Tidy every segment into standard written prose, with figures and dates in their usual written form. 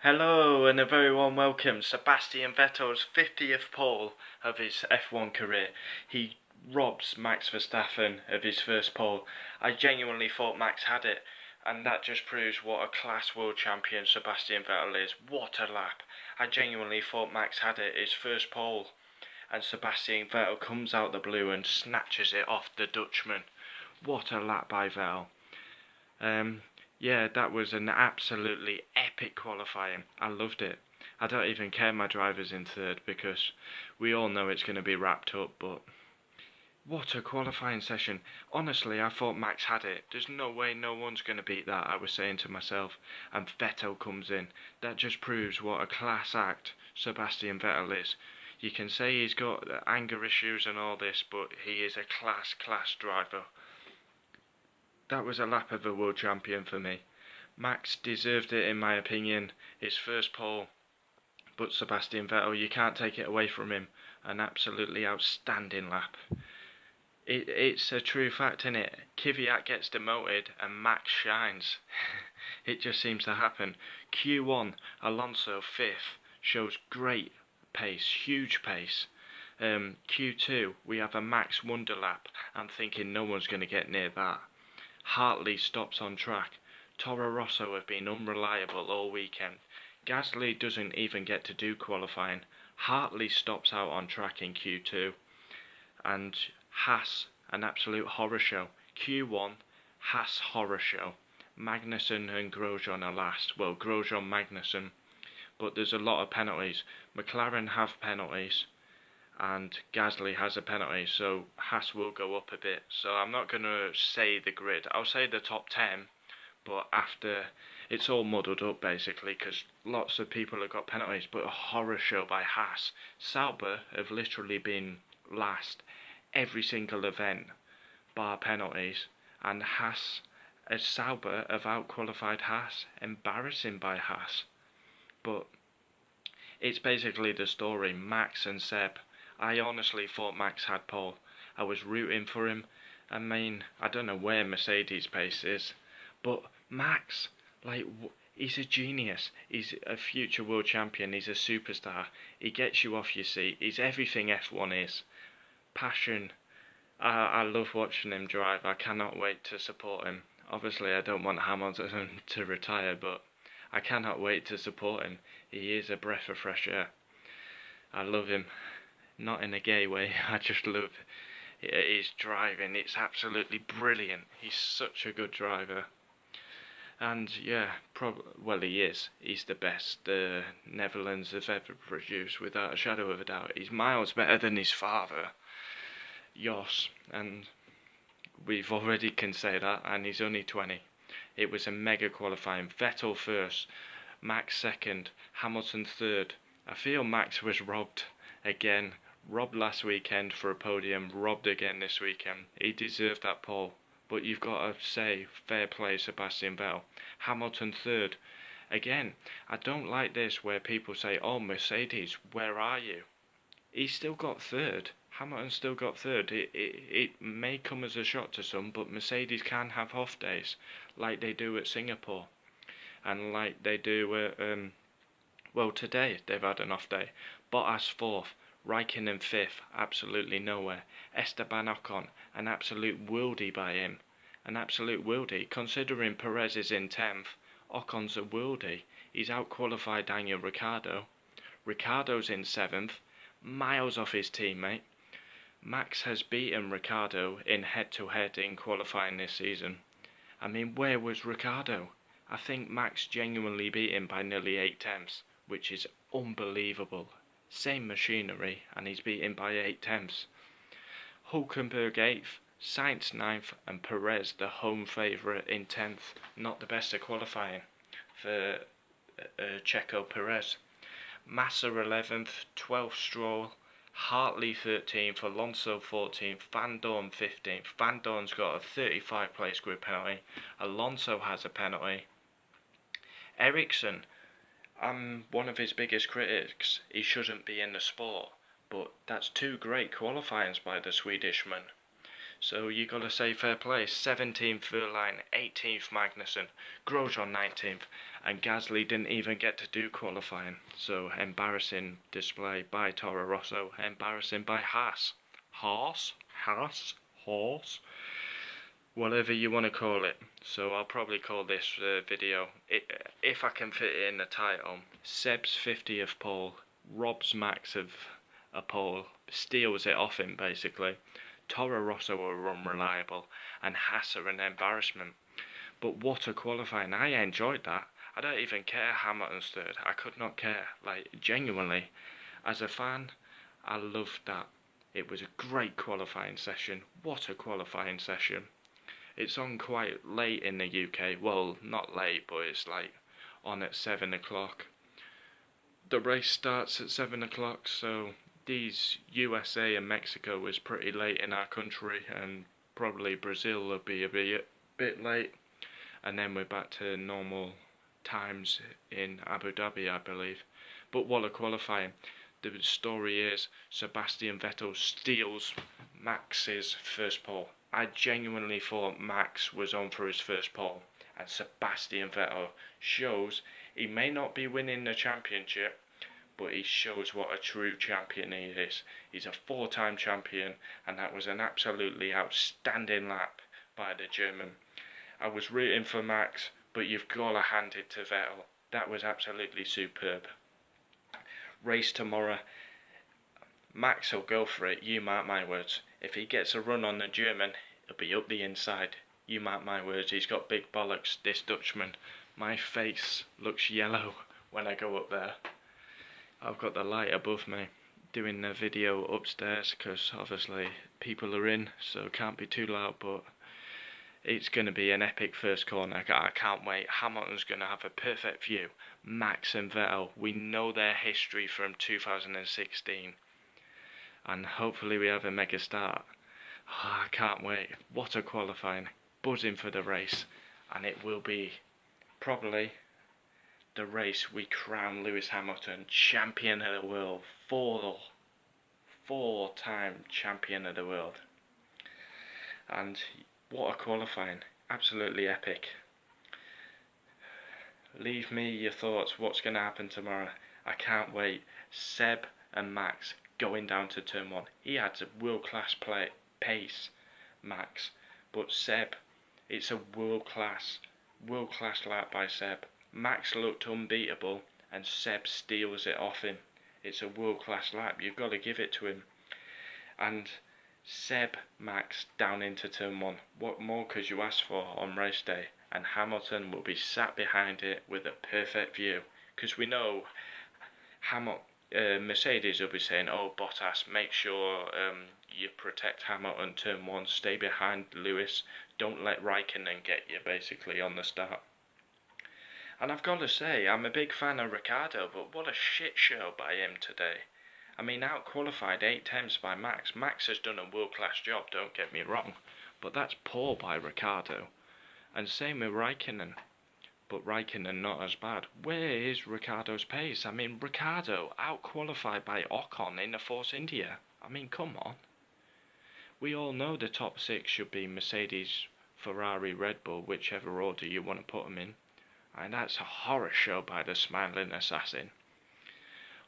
Hello and a very warm welcome. Sebastian Vettel's 50th pole of his F1 career. He robs Max Verstappen of his first pole. I genuinely thought Max had it, and that just proves what a class world champion Sebastian Vettel is. What a lap. I genuinely thought Max had it, his first pole, and Sebastian Vettel comes out the blue and snatches it off the Dutchman. What a lap by Vettel. Yeah, that was an absolutely epic qualifying. I loved it. I don't even care my driver's in third because we all know it's going to be wrapped up, but what a qualifying session. Honestly, I thought Max had it. There's no way no one's going to beat that, I was saying to myself. And Vettel comes in. That just proves what a class act Sebastian Vettel is. You can say he's got anger issues and all this, but he is a class driver. That was a lap of a world champion for me. Max deserved it in my opinion, his first pole, but Sebastian Vettel, you can't take it away from him. An absolutely outstanding lap. It's a true fact, isn't it? Kvyat gets demoted and Max shines. It just seems to happen. Q1, Alonso 5th, shows great pace, huge pace. Q2, we have a Max wonder lap. I'm thinking no one's going to get near that. Hartley stops on track. Toro Rosso have been unreliable all weekend. Gasly doesn't even get to do qualifying. Hartley stops out on track in Q2. And Haas, an absolute horror show. Q1, Haas horror show. Magnussen and Grosjean are last. Well, Grosjean, Magnussen. But there's a lot of penalties. McLaren have penalties. And Gasly has a penalty, so Haas will go up a bit. So I'm not going to say the grid. I'll say the top 10, but after it's all muddled up basically because lots of people have got penalties. But a horror show by Haas. Sauber have literally been last every single event, bar penalties, and Haas, as Sauber have outqualified Haas. Embarrassing by Haas. But it's basically the story. Max and Seb. I honestly thought Max had pole. I was rooting for him. I mean, I don't know where Mercedes pace is, but Max, he's a genius. He's a future world champion. He's a superstar. He gets you off your seat. He's everything F1 is. Passion. I love watching him drive. I cannot wait to support him. Obviously, I don't want Hamilton to retire, but I cannot wait to support him. He is a breath of fresh air. I love him. Not in a gay way, I just love his driving. It's absolutely brilliant. He's such a good driver. And yeah, well, he is. He's the best the Netherlands have ever produced, without a shadow of a doubt. He's miles better than his father, Jos, and we've already can say that, and he's only 20. It was a mega qualifying. Vettel first, Max second, Hamilton third. I feel Max was robbed again. Robbed last weekend for a podium, robbed again this weekend. He deserved that pole. But you've got to say, fair play Sebastian Vettel. Hamilton third. Again, I don't like this where people say, oh Mercedes, where are you? He's still got third. Hamilton still got third. It may come as a shock to some, but Mercedes can have off days, like they do at Singapore. And like they do at, well today they've had an off day. Bottas fourth. Raikkonen fifth, absolutely nowhere. Esteban Ocon, an absolute worldie by him. An absolute worldie. Considering Perez is in 10th, Ocon's a worldie. He's outqualified Daniel Ricciardo. Ricciardo's in 7th, miles off his teammate. Max has beaten Ricciardo in head-to-head in qualifying this season. I mean, where was Ricciardo? I think Max genuinely beat him by nearly 8 tenths, which is unbelievable. Same machinery, and he's beaten by 8 tenths. Hulkenberg 8th, Sainz 9th, and Perez the home favourite in 10th. Not the best of qualifying for Checo Perez. Massa 11th, 12th Stroll, Hartley 13th, Alonso 14th, Van Dorn 15th. Van Dorn's got a 35 place grid penalty. Alonso has a penalty. Ericsson, I'm one of his biggest critics. He shouldn't be in the sport, but that's 2 great qualifyings by the Swedishman. So you got to say fair play. 17th Verline, 18th Magnussen, Grosjean 19th, and Gasly didn't even get to do qualifying. So embarrassing display by Toro Rosso, embarrassing by Haas. Haas, whatever you want to call it. So I'll probably call this video, if I can fit it in the title, Seb's 50th pole, robs Max of a pole, steals it off him basically. Toro Rosso are unreliable, and Haas are an embarrassment. But what a qualifying, I enjoyed that. I don't even care Hamilton's third, I could not care, like genuinely. As a fan, I loved that. It was a great qualifying session, what a qualifying session. It's on quite late in the UK, well not late but it's like on at 7 o'clock. The race starts at 7 o'clock, so these USA and Mexico is pretty late in our country, and probably Brazil will be a bit late, and then we're back to normal times in Abu Dhabi, I believe. But what a qualifying. The story is Sebastian Vettel steals Max's first pole. I genuinely thought Max was on for his first pole, and Sebastian Vettel shows he may not be winning the championship, but he shows what a true champion he is. He's a 4-time champion, and that was an absolutely outstanding lap by the German. I was rooting for Max, but you've got to hand it to Vettel. That was absolutely superb. Race tomorrow, Max will go for it, you mark my words. If he gets a run on the German, he'll be up the inside. You mark my words, he's got big bollocks, this Dutchman. My face looks yellow when I go up there. I've got the light above me, doing the video upstairs, because obviously people are in, so it can't be too loud, but it's going to be an epic first corner. I can't wait. Hamilton's going to have a perfect view. Max and Vettel, we know their history from 2016. And hopefully we have a mega start. Oh, I can't wait. What a qualifying. Buzzing for the race. And it will be probably the race we crown Lewis Hamilton champion of the world. Four-time champion of the world. And what a qualifying. Absolutely epic. Leave me your thoughts. What's going to happen tomorrow? I can't wait. Seb and Max going down to turn 1. He had a world-class pace, Max. But Seb, it's a world-class lap by Seb. Max looked unbeatable, and Seb steals it off him. It's a world-class lap. You've got to give it to him. And Seb, Max down into turn 1. What more could you ask for on race day? And Hamilton will be sat behind it with a perfect view, because we know Mercedes will be saying, oh Bottas, make sure you protect Hamilton turn 1, stay behind Lewis, don't let Raikkonen get you basically on the start. And I've got to say, I'm a big fan of Ricciardo, but what a shit show by him today. I mean, out-qualified 8 times by Max. Max has done a world-class job, don't get me wrong, but that's poor by Ricciardo. And same with Raikkonen, but Raikkonen not as bad. Where is Ricciardo's pace? I mean, Ricciardo out-qualified by Ocon in the Force India. I mean, come on. We all know the top 6 should be Mercedes, Ferrari, Red Bull, whichever order you want to put them in. And that's a horror show by the smiling assassin.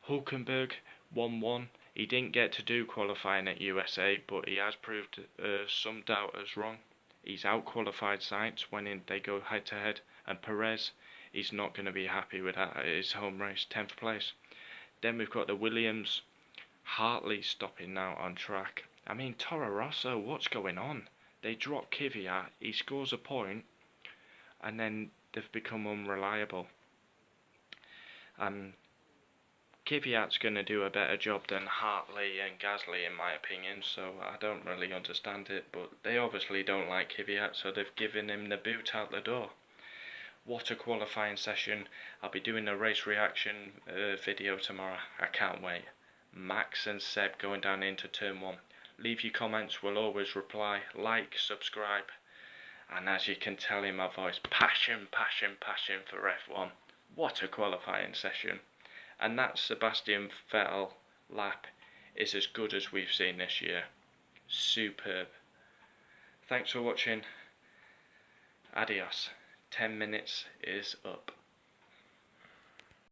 Hulkenberg 1-1. He didn't get to do qualifying at USA, but he has proved some doubters wrong. He's out-qualified Sainz when they go head-to-head, and Perez, he's not going to be happy with that at his home race, 10th place. Then we've got the Williams, Hartley stopping now on track. I mean, Toro Rosso, what's going on? They drop Kvyat, he scores a point, and then they've become unreliable. Kvyat's going to do a better job than Hartley and Gasly in my opinion, so I don't really understand it, but they obviously don't like Kvyat, so they've given him the boot out the door. What a qualifying session. I'll be doing a race reaction video tomorrow. I can't wait. Max and Seb going down into turn 1. Leave your comments, we'll always reply. Like, subscribe, and as you can tell in my voice, passion for F1. What a qualifying session. And that Sebastian Vettel lap is as good as we've seen this year. Superb. Thanks for watching. Adios. 10 minutes is up.